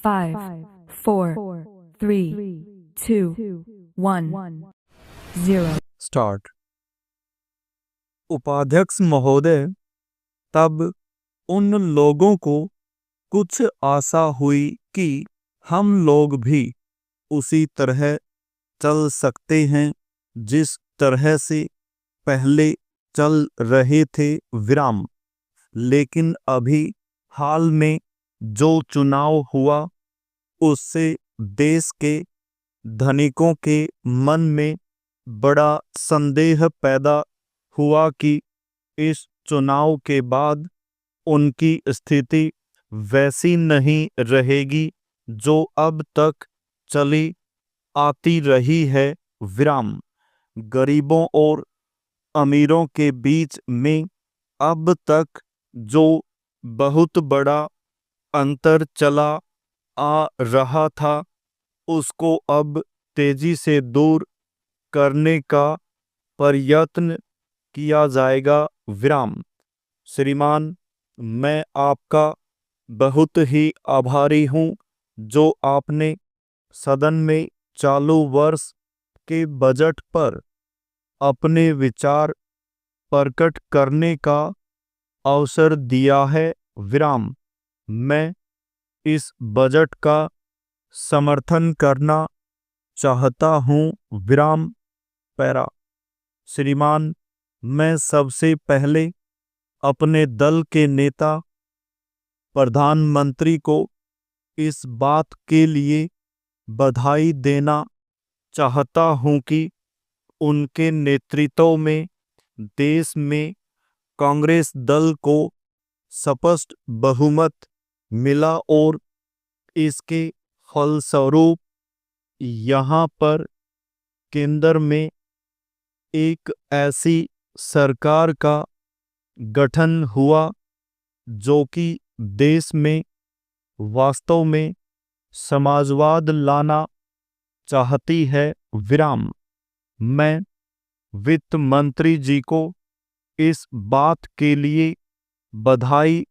5, 4, 3, 2, 1, 0. Start. उपाध्यक्ष महोदय, तब उन लोगों को कुछ आशा हुई कि हम लोग भी उसी तरह चल सकते हैं जिस तरह से पहले चल रहे थे विराम। लेकिन अभी हाल में जो चुनाव हुआ उससे देश के धनिकों के मन में बड़ा संदेह पैदा हुआ कि इस चुनाव के बाद उनकी स्थिति वैसी नहीं रहेगी जो अब तक चली आती रही है विराम। गरीबों और अमीरों के बीच में अब तक जो बहुत बड़ा अंतर चला आ रहा था उसको अब तेजी से दूर करने का प्रयत्न किया जाएगा विराम। श्रीमान, मैं आपका बहुत ही आभारी हूँ जो आपने सदन में चालू वर्ष के बजट पर अपने विचार प्रकट करने का अवसर दिया है विराम। मैं इस बजट का समर्थन करना चाहता हूँ विराम। पैरा। श्रीमान, मैं सबसे पहले अपने दल के नेता प्रधानमंत्री को इस बात के लिए बधाई देना चाहता हूँ कि उनके नेतृत्व में देश में कांग्रेस दल को स्पष्ट बहुमत मिला और इसके फलस्वरूप यहाँ पर केंद्र में एक ऐसी सरकार का गठन हुआ जो कि देश में वास्तव में समाजवाद लाना चाहती है विराम। मैं वित्त मंत्री जी को इस बात के लिए बधाई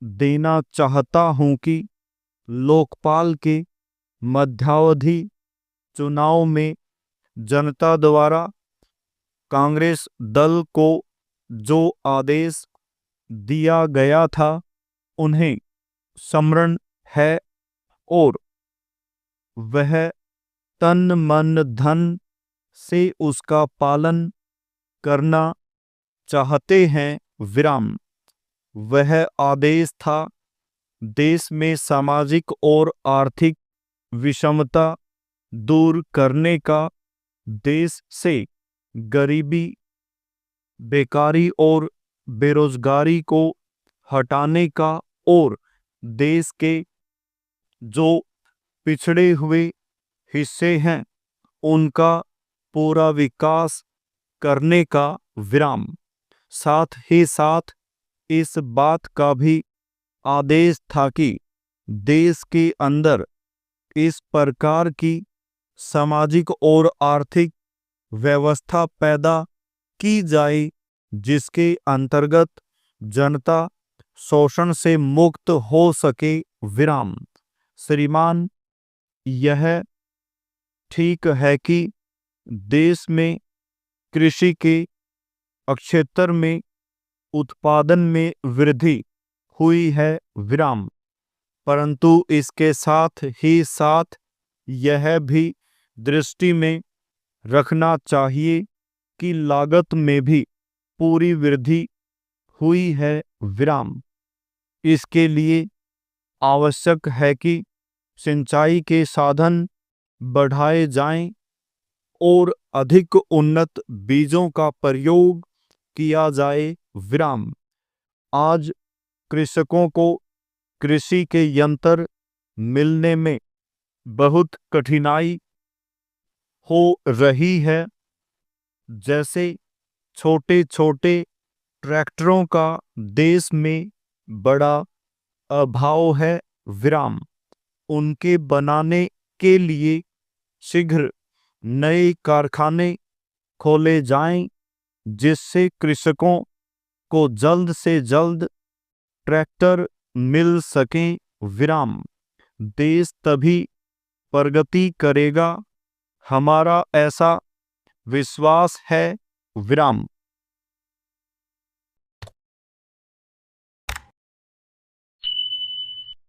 देना चाहता हूं कि लोकपाल के मध्यावधि चुनाव में जनता द्वारा कांग्रेस दल को जो आदेश दिया गया था उन्हें स्मरण है और वह तन मन धन से उसका पालन करना चाहते हैं विराम। वह आदेश था देश में सामाजिक और आर्थिक विषमता दूर करने का, देश से गरीबी, बेकारी और बेरोजगारी को हटाने का और देश के जो पिछड़े हुए हिस्से हैं उनका पूरा विकास करने का विराम। साथ ही साथ इस बात का भी आदेश था कि देश के अंदर इस प्रकार की सामाजिक और आर्थिक व्यवस्था पैदा की जाए जिसके अंतर्गत जनता शोषण से मुक्त हो सके विराम। श्रीमान, यह ठीक है कि देश में कृषि के क्षेत्र में उत्पादन में वृद्धि हुई है विराम, परंतु इसके साथ ही साथ यह भी दृष्टि में रखना चाहिए कि लागत में भी पूरी वृद्धि हुई है विराम। इसके लिए आवश्यक है कि सिंचाई के साधन बढ़ाए जाएं और अधिक उन्नत बीजों का प्रयोग किया जाए विराम। आज कृषकों को कृषि के यंत्र मिलने में बहुत कठिनाई हो रही है, जैसे छोटे छोटे ट्रैक्टरों का देश में बड़ा अभाव है विराम। उनके बनाने के लिए शीघ्र नए कारखाने खोले जाएं जिससे कृषकों को जल्द से जल्द ट्रैक्टर मिल सकें विराम। देश तभी प्रगति करेगा, हमारा ऐसा विश्वास है। विराम।